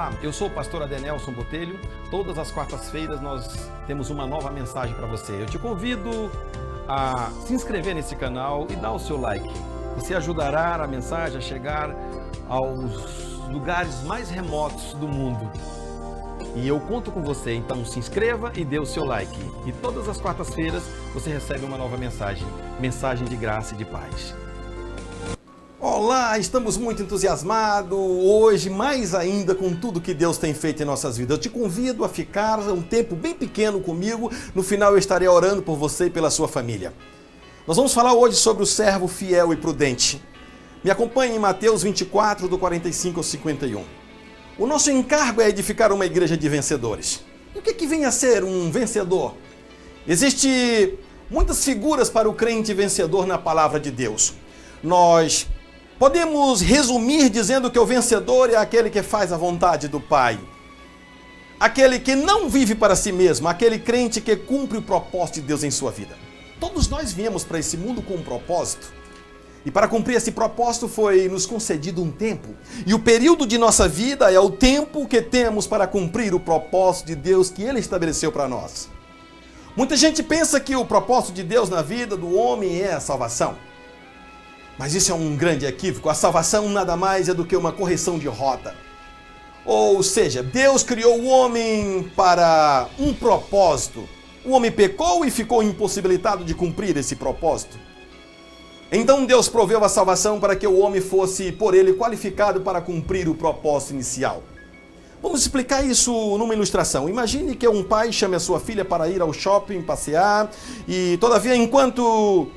Olá, eu sou o pastor Adenelson Botelho. Todas as quartas-feiras nós temos uma nova mensagem para você. Eu te convido a se inscrever nesse canal e dar o seu like. Você ajudará a mensagem a chegar aos lugares mais remotos do mundo. E eu conto com você, então se inscreva e dê o seu like. E todas as quartas-feiras você recebe uma nova mensagem de graça e de paz. Olá, estamos muito entusiasmados hoje, mais ainda com tudo que Deus tem feito em nossas vidas. Eu te convido a ficar um tempo bem pequeno comigo. No final eu estarei orando por você e pela sua família. Nós vamos falar hoje sobre o servo fiel e prudente. Me acompanhe em Mateus 24, do 45 ao 51. O nosso encargo é edificar uma igreja de vencedores. E o que vem a ser um vencedor? Existem muitas figuras para o crente vencedor na palavra de Deus. Nós podemos resumir dizendo que o vencedor é aquele que faz a vontade do Pai. Aquele que não vive para si mesmo, aquele crente que cumpre o propósito de Deus em sua vida. Todos nós viemos para esse mundo com um propósito. E para cumprir esse propósito foi nos concedido um tempo. E o período de nossa vida é o tempo que temos para cumprir o propósito de Deus que Ele estabeleceu para nós. Muita gente pensa que o propósito de Deus na vida do homem é a salvação. Mas isso é um grande equívoco. A salvação nada mais é do que uma correção de rota. Ou seja, Deus criou o homem para um propósito. O homem pecou e ficou impossibilitado de cumprir esse propósito. Então Deus proveu a salvação para que o homem fosse, por ele, qualificado para cumprir o propósito inicial. Vamos explicar isso numa ilustração. Imagine que um pai chame a sua filha para ir ao shopping, passear, e todavia, enquanto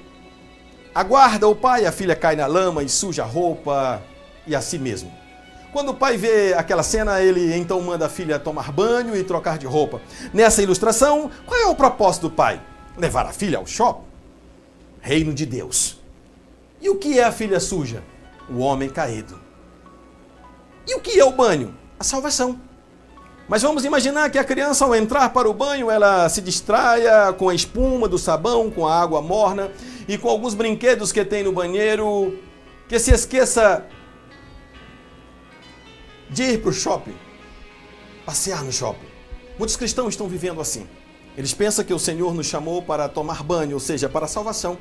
aguarda o pai, a filha cai na lama e suja a roupa e a si mesmo. Quando o pai vê aquela cena, ele então manda a filha tomar banho e trocar de roupa. Nessa ilustração, qual é o propósito do pai? Levar a filha ao shopping? Reino de Deus. E o que é a filha suja? O homem caído. E o que é o banho? A salvação. Mas vamos imaginar que a criança, ao entrar para o banho, ela se distraia com a espuma do sabão, com a água morna e com alguns brinquedos que tem no banheiro, que se esqueça de ir para o shopping, passear no shopping. Muitos cristãos estão vivendo assim. Eles pensam que o Senhor nos chamou para tomar banho, ou seja, para a salvação.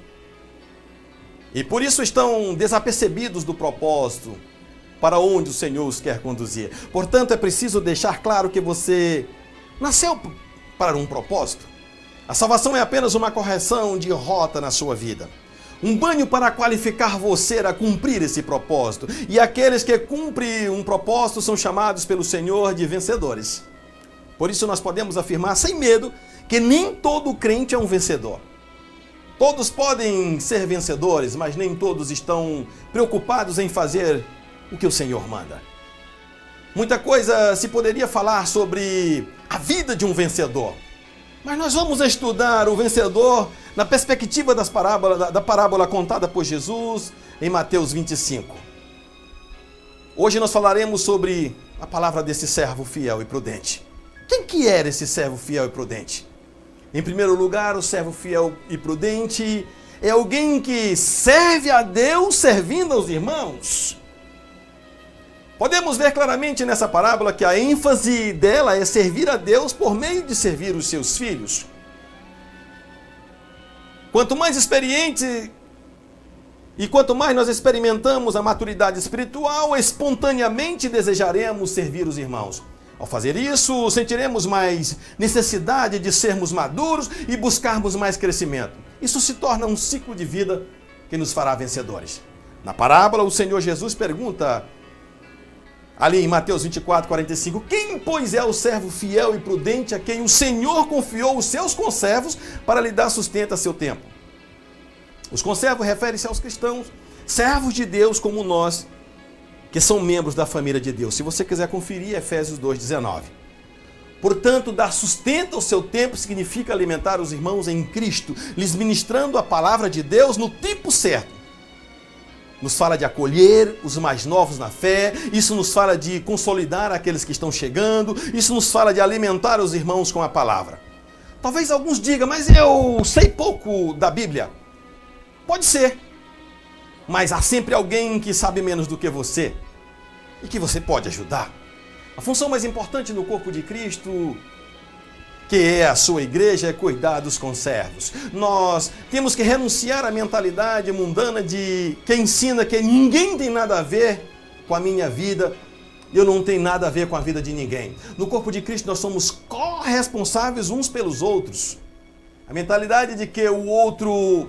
E por isso estão desapercebidos do propósito para onde o Senhor os quer conduzir. Portanto, é preciso deixar claro que você nasceu para um propósito. A salvação é apenas uma correção de rota na sua vida. Um banho para qualificar você a cumprir esse propósito. E aqueles que cumprem um propósito são chamados pelo Senhor de vencedores. Por isso nós podemos afirmar sem medo que nem todo crente é um vencedor. Todos podem ser vencedores, mas nem todos estão preocupados em fazer o que o Senhor manda. Muita coisa se poderia falar sobre a vida de um vencedor, mas nós vamos estudar o vencedor na perspectiva da parábola contada por Jesus em Mateus 25. Hoje nós falaremos sobre a palavra desse servo fiel e prudente. Quem que era esse servo fiel e prudente? Em primeiro lugar, o servo fiel e prudente é alguém que serve a Deus servindo aos irmãos. Podemos ver claramente nessa parábola que a ênfase dela é servir a Deus por meio de servir os seus filhos. Quanto mais experiente e quanto mais nós experimentamos a maturidade espiritual, espontaneamente desejaremos servir os irmãos. Ao fazer isso, sentiremos mais necessidade de sermos maduros e buscarmos mais crescimento. Isso se torna um ciclo de vida que nos fará vencedores. Na parábola, o Senhor Jesus pergunta, ali em Mateus 24, 45, quem, pois, é o servo fiel e prudente a quem o Senhor confiou os seus conservos para lhe dar sustento a seu tempo? Os conservos referem-se aos cristãos, servos de Deus como nós, que são membros da família de Deus. Se você quiser conferir, Efésios 2,19. Portanto, dar sustento ao seu tempo significa alimentar os irmãos em Cristo, lhes ministrando a palavra de Deus no tempo certo. Nos fala de acolher os mais novos na fé, isso nos fala de consolidar aqueles que estão chegando, isso nos fala de alimentar os irmãos com a palavra. Talvez alguns digam, mas eu sei pouco da Bíblia. Pode ser. Mas há sempre alguém que sabe menos do que você e que você pode ajudar. A função mais importante no corpo de Cristo, que é a sua igreja, é cuidar dos conservos. Nós temos que renunciar à mentalidade mundana de quem ensina que ninguém tem nada a ver com a minha vida, eu não tenho nada a ver com a vida de ninguém. No corpo de Cristo nós somos corresponsáveis uns pelos outros. A mentalidade de que o outro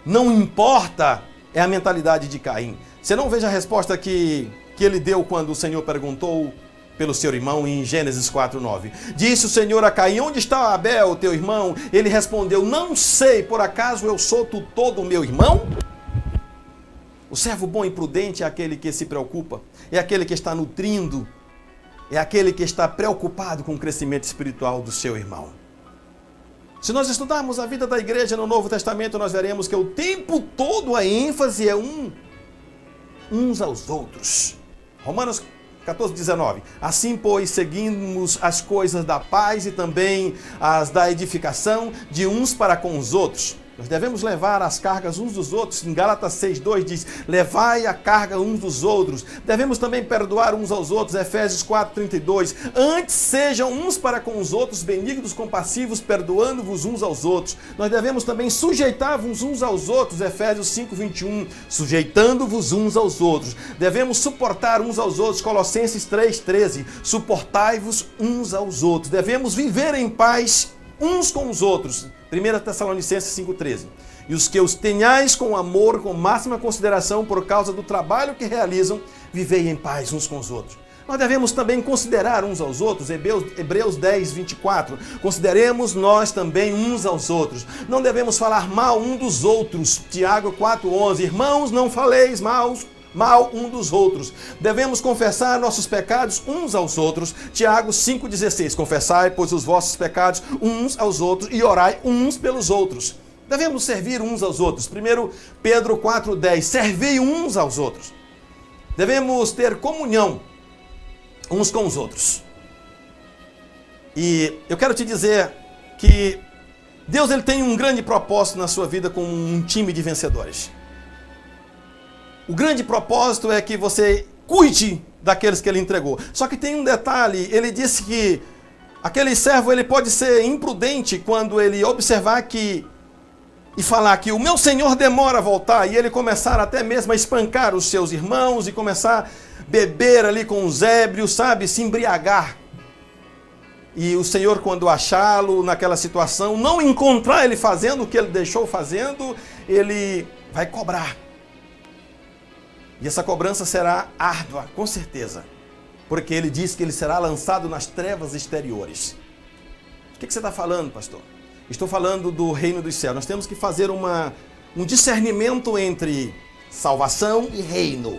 não importa é a mentalidade de Caim. Você não veja a resposta que ele deu quando o Senhor perguntou pelo seu irmão em Gênesis 4:9. Disse o Senhor a Caim: onde está Abel, teu irmão? Ele respondeu: não sei, por acaso eu sou tutor do meu irmão? O servo bom e prudente é aquele que se preocupa, é aquele que está nutrindo, é aquele que está preocupado com o crescimento espiritual do seu irmão. Se nós estudarmos a vida da igreja no Novo Testamento, nós veremos que o tempo todo a ênfase é uns aos outros. Romanos 14:19. Assim, pois, seguimos as coisas da paz e também as da edificação de uns para com os outros. Nós devemos levar as cargas uns dos outros. Em Gálatas 6:2 diz: levai a carga uns dos outros. Devemos também perdoar uns aos outros. Efésios 4:32. Antes sejam uns para com os outros benignos, compassivos, perdoando-vos uns aos outros. Nós devemos também sujeitar-vos uns aos outros. Efésios 5:21. Sujeitando-vos uns aos outros. Devemos suportar uns aos outros. Colossenses 3:13. Suportai-vos uns aos outros. Devemos viver em paz uns com os outros. 1 Tessalonicenses 5:13. E os que os tenhais com amor, com máxima consideração por causa do trabalho que realizam, vivei em paz uns com os outros. Nós devemos também considerar uns aos outros. Hebreus 10:24. Consideremos nós também uns aos outros. Não devemos falar mal um dos outros. Tiago 4:11. Irmãos, não faleis mal um dos outros. Devemos confessar nossos pecados uns aos outros. Tiago 5:16. Confessai, pois, os vossos pecados uns aos outros e orai uns pelos outros. Devemos servir uns aos outros. 1 Pedro 4:10. Servei uns aos outros. Devemos ter comunhão uns com os outros. E eu quero te dizer que Deus ele tem um grande propósito na sua vida com um time de vencedores. O grande propósito é que você cuide daqueles que ele entregou. Só que tem um detalhe, ele disse que aquele servo ele pode ser imprudente quando ele observar que e falar que o meu senhor demora a voltar, e ele começar até mesmo a espancar os seus irmãos e começar a beber ali com os ébrios, sabe, se embriagar. E o Senhor, quando achá-lo naquela situação, não encontrar ele fazendo o que ele deixou fazendo, ele vai cobrar. E essa cobrança será árdua, com certeza. Porque ele diz que ele será lançado nas trevas exteriores. O que você está falando, pastor? Estou falando do reino dos céus. Nós temos que fazer um discernimento entre salvação e reino.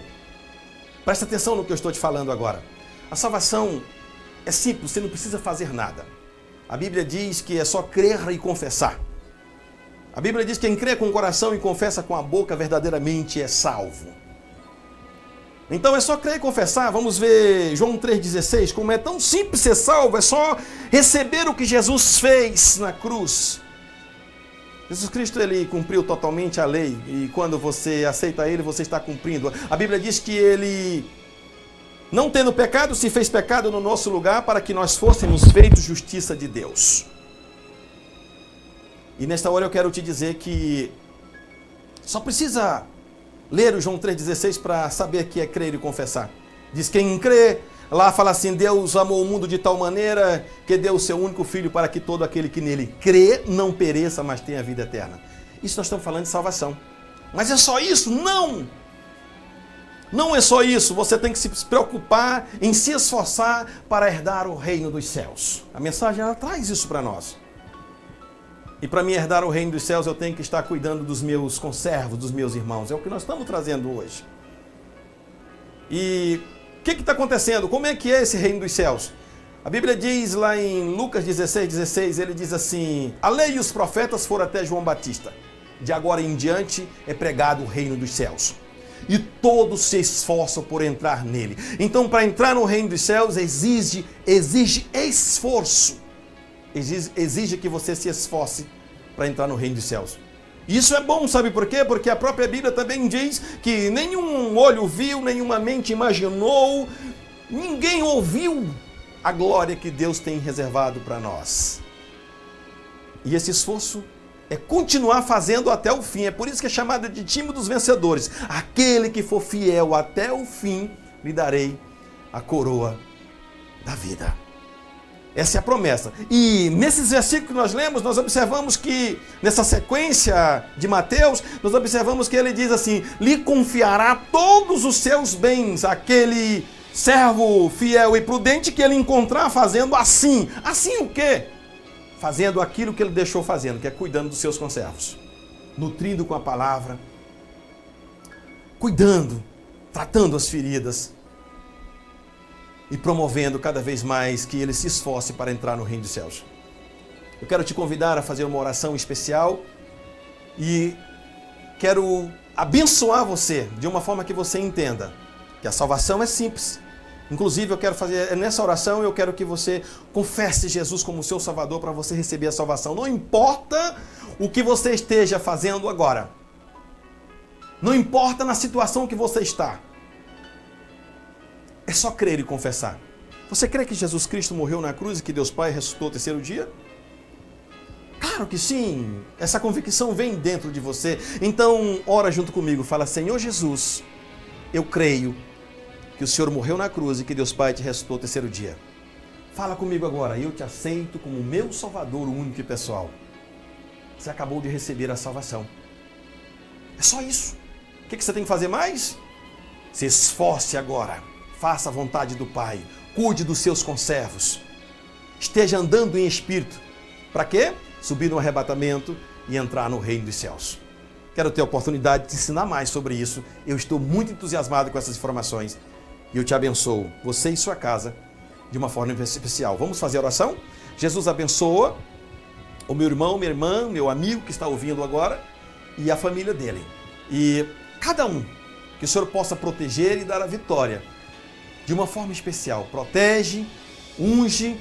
Presta atenção no que eu estou te falando agora. A salvação é simples, você não precisa fazer nada. A Bíblia diz que é só crer e confessar. A Bíblia diz que quem crê com o coração e confessa com a boca verdadeiramente é salvo. Então é só crer e confessar. Vamos ver João 3,16, como é tão simples ser salvo, é só receber o que Jesus fez na cruz. Jesus Cristo, ele cumpriu totalmente a lei, e quando você aceita ele, você está cumprindo. A Bíblia diz que ele, não tendo pecado, se fez pecado no nosso lugar para que nós fôssemos feitos justiça de Deus. E nesta hora eu quero te dizer que só precisa ler o João 3,16 para saber que é crer e confessar. Diz quem crê, lá fala assim: Deus amou o mundo de tal maneira que deu o seu único filho para que todo aquele que nele crê não pereça, mas tenha vida eterna. Isso nós estamos falando de salvação. Mas é só isso? Não! Não é só isso. Você tem que se preocupar em se esforçar para herdar o reino dos céus. A mensagem ela traz isso para nós. E para mim herdar o reino dos céus, eu tenho que estar cuidando dos meus conservos, dos meus irmãos. É o que nós estamos trazendo hoje. E o que está acontecendo? Como é que é esse reino dos céus? A Bíblia diz lá em Lucas 16:16, ele diz assim: a lei e os profetas foram até João Batista. De agora em diante é pregado o reino dos céus. E todos se esforçam por entrar nele. Então, para entrar no reino dos céus, exige esforço. Exige que você se esforce para entrar no reino dos céus. Isso é bom, sabe por quê? Porque a própria Bíblia também diz que nenhum olho viu, nenhuma mente imaginou ninguém ouviu a glória que Deus tem reservado para nós. E esse esforço é continuar fazendo até o fim. É por isso que é chamado de time dos vencedores. Aquele que for fiel até o fim, lhe darei a coroa da vida. Essa é a promessa. E nesses versículos que nós lemos, nós observamos que, nessa sequência de Mateus, nós observamos que ele diz assim: lhe confiará todos os seus bens, aquele servo fiel e prudente que ele encontrar fazendo assim. Assim o quê? Fazendo aquilo que ele deixou fazendo, que é cuidando dos seus conservos. Nutrindo com a palavra, cuidando, tratando as feridas, e promovendo cada vez mais que ele se esforce para entrar no reino dos céus. Eu quero te convidar a fazer uma oração especial e quero abençoar você de uma forma que você entenda que a salvação é simples. Inclusive, eu quero fazer nessa oração, eu quero que você confesse Jesus como seu Salvador para você receber a salvação. Não importa o que você esteja fazendo agora. Não importa na situação que você está. É só crer e confessar. Você crê que Jesus Cristo morreu na cruz e que Deus Pai ressuscitou ao terceiro dia? Claro que sim. Essa convicção vem dentro de você. Então, ora junto comigo. Fala: Senhor Jesus, eu creio que o Senhor morreu na cruz e que Deus Pai te ressuscitou ao terceiro dia. Fala comigo agora. Eu te aceito como meu Salvador, o único e pessoal. Você acabou de receber a salvação. É só isso. O que você tem que fazer mais? Se esforce agora. Faça a vontade do Pai. Cuide dos seus conservos. Esteja andando em espírito. Para quê? Subir no arrebatamento e entrar no reino dos céus. Quero ter a oportunidade de te ensinar mais sobre isso. Eu estou muito entusiasmado com essas informações. E eu te abençoo, você e sua casa, de uma forma especial. Vamos fazer a oração? Jesus abençoa o meu irmão, minha irmã, meu amigo que está ouvindo agora e a família dele. E cada um, que o Senhor possa proteger e dar a vitória de uma forma especial. Protege, unge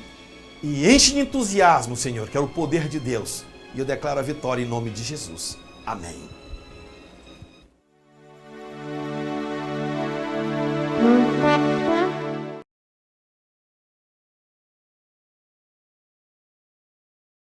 e enche de entusiasmo, Senhor, que é o poder de Deus. E eu declaro a vitória em nome de Jesus. Amém.